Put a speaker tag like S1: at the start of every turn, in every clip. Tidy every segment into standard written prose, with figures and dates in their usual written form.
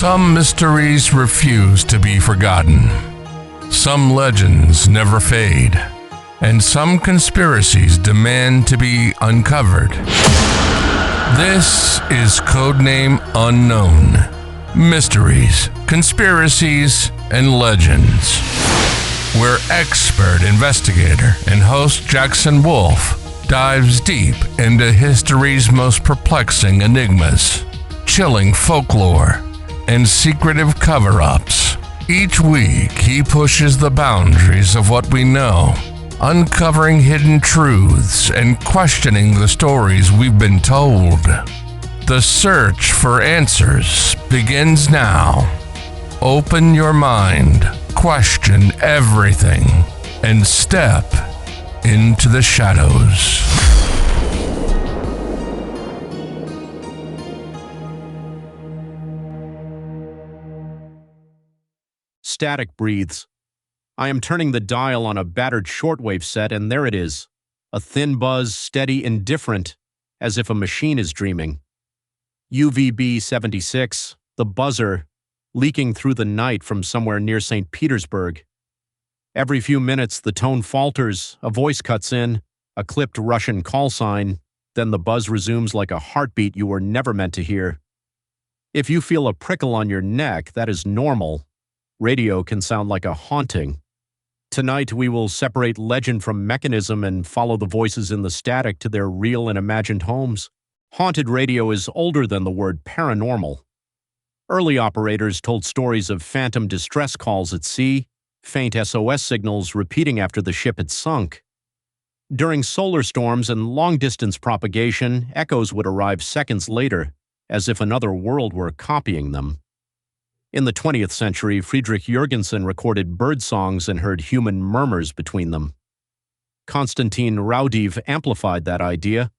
S1: Some mysteries refuse to be forgotten. Some legends never fade. And some conspiracies demand to be uncovered. This is Codename Unknown. Mysteries, conspiracies, and legends. Where expert investigator and host Jackson Wolf dives deep into history's most perplexing enigmas, chilling folklore, and secretive cover-ups. Each week, he pushes the boundaries of what we know, uncovering hidden truths and questioning the stories we've been told. The search for answers begins now. Open your mind, question everything, and step into the shadows.
S2: Static breathes. I am turning the dial on a battered shortwave set, and there it is. A thin buzz, steady, indifferent, as if a machine is dreaming. UVB-76, the buzzer, leaking through the night from somewhere near St. Petersburg. Every few minutes, the tone falters, a voice cuts in, a clipped Russian call sign, then the buzz resumes like a heartbeat you were never meant to hear. If you feel a prickle on your neck, that is normal. Radio can sound like a haunting. Tonight, we will separate legend from mechanism and follow the voices in the static to their real and imagined homes. Haunted radio is older than the word paranormal. Early operators told stories of phantom distress calls at sea, faint SOS signals repeating after the ship had sunk. During solar storms and long-distance propagation, echoes would arrive seconds later, as if another world were copying them. In the 20th century, Friedrich Jurgensen recorded bird songs and heard human murmurs between them. Konstantin Raudive amplified that idea,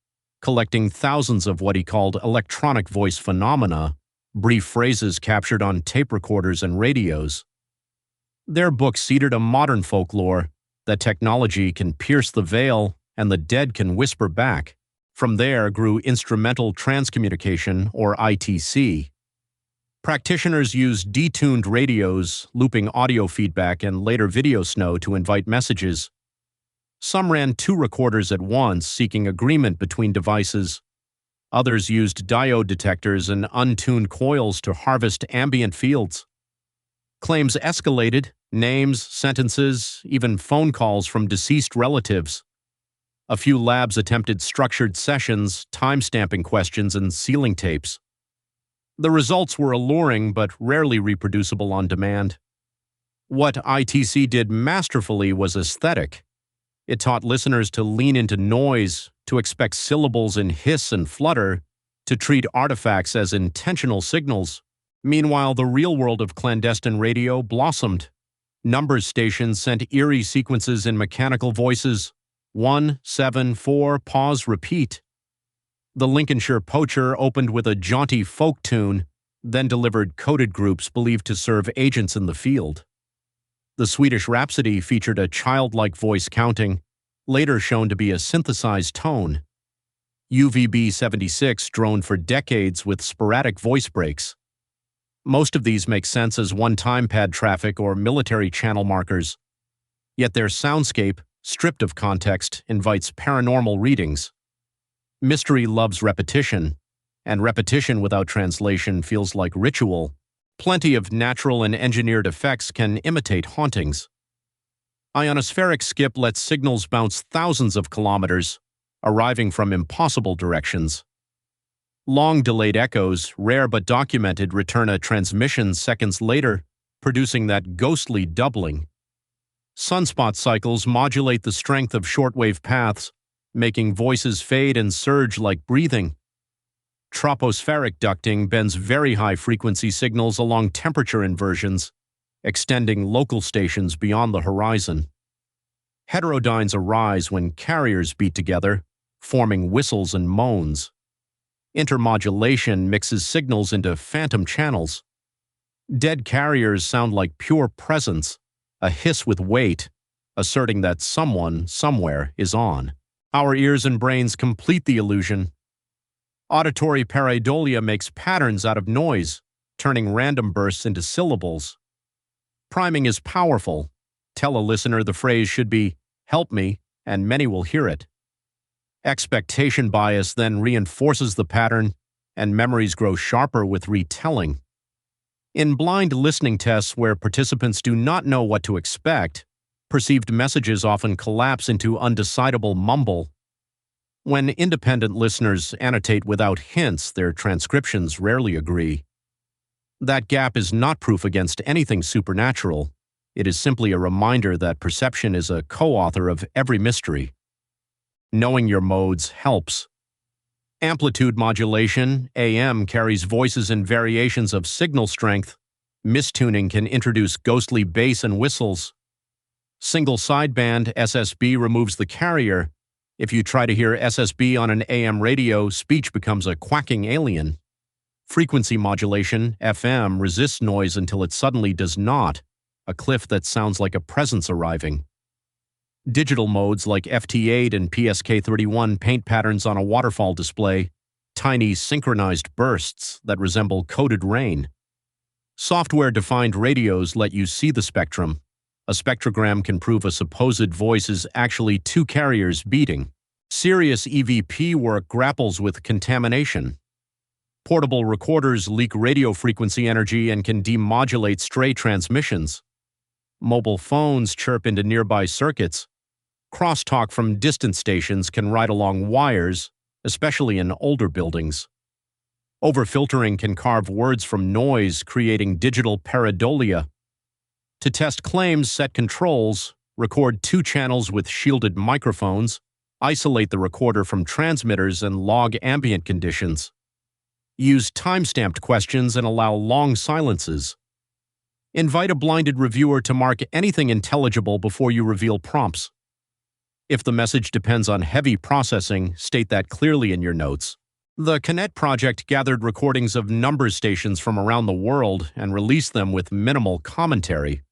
S2: collecting thousands of what he called electronic voice phenomena, brief phrases captured on tape recorders and radios. Their book seeded a modern folklore that technology can pierce the veil and the dead can whisper back. From there grew instrumental transcommunication, or ITC. Practitioners used detuned radios, looping audio feedback and later video snow to invite messages. Some ran 2 recorders at once, seeking agreement between devices. Others used diode detectors and untuned coils to harvest ambient fields. Claims escalated, names, sentences, even phone calls from deceased relatives. A few labs attempted structured sessions, time-stamping questions, and sealing tapes. The results were alluring but rarely reproducible on demand. What ITC did masterfully was aesthetic. It taught listeners to lean into noise, to expect syllables in hiss and flutter, to treat artifacts as intentional signals. Meanwhile, the real world of clandestine radio blossomed. Numbers stations sent eerie sequences in mechanical voices. 1, 7, 4, pause, repeat. The Lincolnshire Poacher opened with a jaunty folk tune, then delivered coded groups believed to serve agents in the field. The Swedish Rhapsody featured a childlike voice counting, later shown to be a synthesized tone. UVB-76 droned for decades with sporadic voice breaks. Most of these make sense as one-time pad traffic or military channel markers. Yet their soundscape, stripped of context, invites paranormal readings. Mystery loves repetition, and repetition without translation feels like ritual. Plenty of natural and engineered effects can imitate hauntings. Ionospheric skip lets signals bounce thousands of kilometers, arriving from impossible directions. Long-delayed echoes, rare but documented, return a transmission seconds later, producing that ghostly doubling. Sunspot cycles modulate the strength of shortwave paths, making voices fade and surge like breathing. Tropospheric ducting bends very high-frequency signals along temperature inversions, extending local stations beyond the horizon. Heterodynes arise when carriers beat together, forming whistles and moans. Intermodulation mixes signals into phantom channels. Dead carriers sound like pure presence, a hiss with weight, asserting that someone, somewhere, is on. Our ears and brains complete the illusion. Auditory pareidolia makes patterns out of noise, turning random bursts into syllables. Priming is powerful. Tell a listener the phrase should be, "Help me," and many will hear it. Expectation bias then reinforces the pattern, and memories grow sharper with retelling. In blind listening tests where participants do not know what to expect, perceived messages often collapse into undecidable mumble. When independent listeners annotate without hints, their transcriptions rarely agree. That gap is not proof against anything supernatural. It is simply a reminder that perception is a co-author of every mystery. Knowing your modes helps. Amplitude modulation, AM, carries voices in variations of signal strength. Mistuning can introduce ghostly bass and whistles. Single sideband, SSB, removes the carrier. If you try to hear SSB on an AM radio, speech becomes a quacking alien. Frequency modulation, FM, resists noise until it suddenly does not, a cliff that sounds like a presence arriving. Digital modes like FT8 and PSK31 paint patterns on a waterfall display, tiny synchronized bursts that resemble coded rain. Software-defined radios let you see the spectrum. A spectrogram can prove a supposed voice is actually two carriers beating. Serious EVP work grapples with contamination. Portable recorders leak radio frequency energy and can demodulate stray transmissions. Mobile phones chirp into nearby circuits. Crosstalk from distant stations can ride along wires, especially in older buildings. Overfiltering can carve words from noise, creating digital pareidolia. To test claims, set controls, record 2 channels with shielded microphones, isolate the recorder from transmitters, and log ambient conditions. Use time-stamped questions and allow long silences. Invite a blinded reviewer to mark anything intelligible before you reveal prompts. If the message depends on heavy processing, state that clearly in your notes. The Kinet project gathered recordings of number stations from around the world and released them with minimal commentary.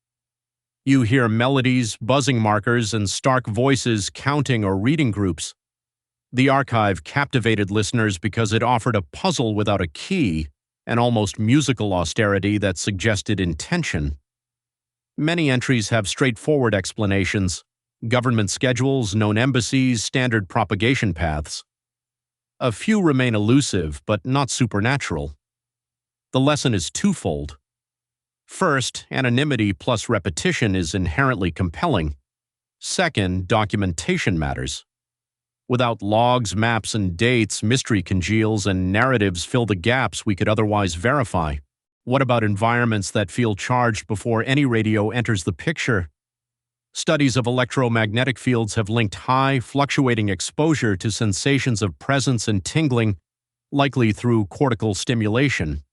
S2: You hear melodies, buzzing markers, and stark voices counting or reading groups. The archive captivated listeners because it offered a puzzle without a key, an almost musical austerity that suggested intention. Many entries have straightforward explanations: government schedules, known embassies, standard propagation paths. A few remain elusive, but not supernatural. The lesson is twofold. First, anonymity plus repetition is inherently compelling. Second, documentation matters. Without logs, maps, and dates, mystery congeals and narratives fill the gaps we could otherwise verify. What about environments that feel charged before any radio enters the picture? Studies of electromagnetic fields have linked high, fluctuating exposure to sensations of presence and tingling, likely through cortical stimulation.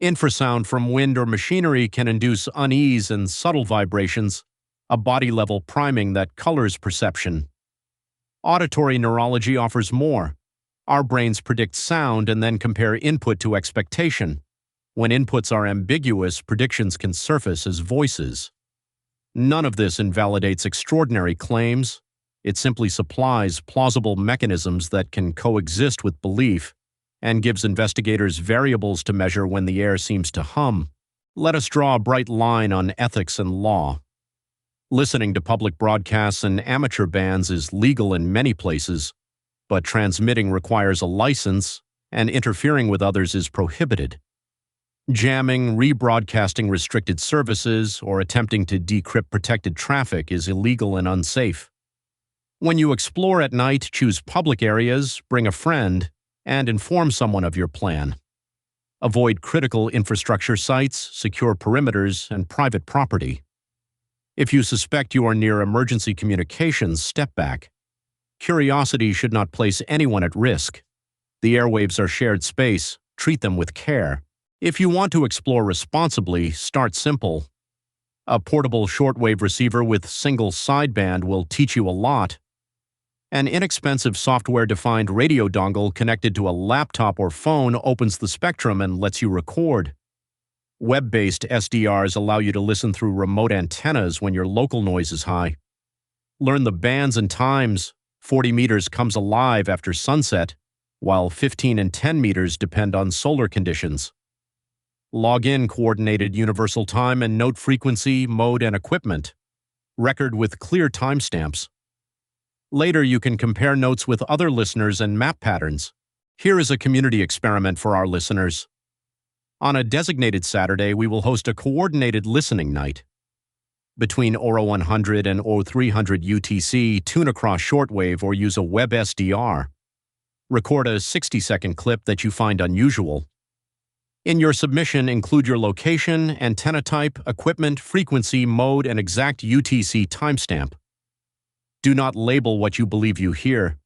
S2: Infrasound from wind or machinery can induce unease and subtle vibrations, a body-level priming that colors perception. Auditory neurology offers more. Our brains predict sound and then compare input to expectation. When inputs are ambiguous, predictions can surface as voices. None of this invalidates extraordinary claims. It simply supplies plausible mechanisms that can coexist with belief and gives investigators variables to measure when the air seems to hum. Let us draw a bright line on ethics and law. Listening to public broadcasts and amateur bands is legal in many places, but transmitting requires a license, and interfering with others is prohibited. Jamming, rebroadcasting restricted services, or attempting to decrypt protected traffic is illegal and unsafe. When you explore at night, choose public areas, bring a friend, and inform someone of your plan. Avoid critical infrastructure sites, secure perimeters, and private property. If you suspect you are near emergency communications, step back. Curiosity should not place anyone at risk. The airwaves are shared space. Treat them with care. If you want to explore responsibly, start simple. A portable shortwave receiver with single sideband will teach you a lot. An inexpensive software-defined radio dongle connected to a laptop or phone opens the spectrum and lets you record. Web-based SDRs allow you to listen through remote antennas when your local noise is high. Learn the bands and times. 40 meters comes alive after sunset, while 15 and 10 meters depend on solar conditions. Log in coordinated universal time and note frequency, mode, and equipment. Record with clear timestamps. Later, you can compare notes with other listeners and map patterns. Here is a community experiment for our listeners. On a designated Saturday, we will host a coordinated listening night. Between Oro 100 and 0300 UTC, tune across shortwave or use a web SDR. Record a 60-second clip that you find unusual. In your submission, include your location, antenna type, equipment, frequency, mode, and exact UTC timestamp. Do not label what you believe you hear.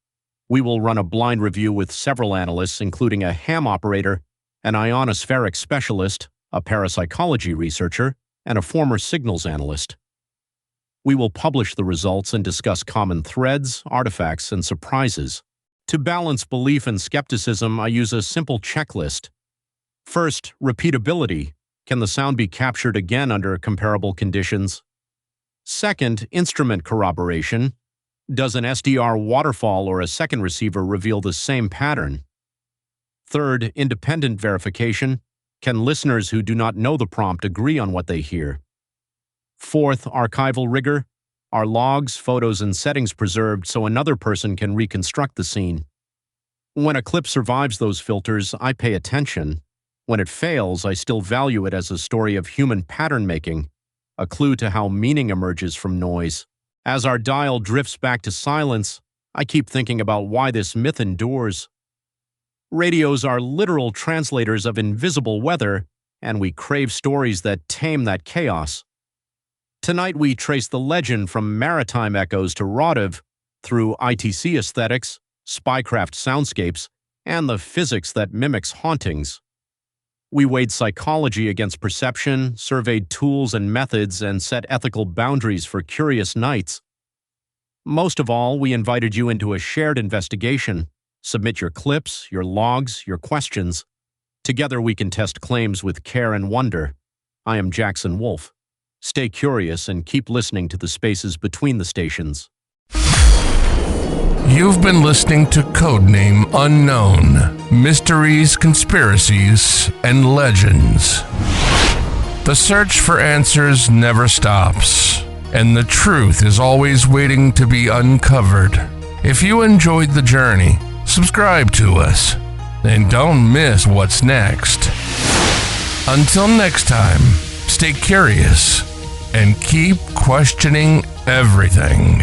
S2: We will run a blind review with several analysts, including a ham operator, an ionospheric specialist, a parapsychology researcher, and a former signals analyst. We will publish the results and discuss common threads, artifacts, and surprises. To balance belief and skepticism, I use a simple checklist. First, repeatability. Can the sound be captured again under comparable conditions? Second, instrument corroboration. Does an SDR waterfall or a second receiver reveal the same pattern? Third, independent verification. Can listeners who do not know the prompt agree on what they hear? Fourth, archival rigor. Are logs, photos, and settings preserved so another person can reconstruct the scene? When a clip survives those filters, I pay attention. When it fails, I still value it as a story of human pattern making, a clue to how meaning emerges from noise. As our dial drifts back to silence, I keep thinking about why this myth endures. Radios are literal translators of invisible weather, and we crave stories that tame that chaos. Tonight we trace the legend from maritime echoes to Rodiv, through ITC aesthetics, spycraft soundscapes, and the physics that mimics hauntings. We weighed psychology against perception, surveyed tools and methods, and set ethical boundaries for curious nights. Most of all, we invited you into a shared investigation. Submit your clips, your logs, your questions. Together we can test claims with care and wonder. I am Jackson Wolf. Stay curious and keep listening to the spaces between the stations.
S1: You've been listening to Codename Unknown, Mysteries, Conspiracies, and Legends. The search for answers never stops, and the truth is always waiting to be uncovered. If you enjoyed the journey, subscribe to us, and don't miss what's next. Until next time, stay curious and keep questioning everything.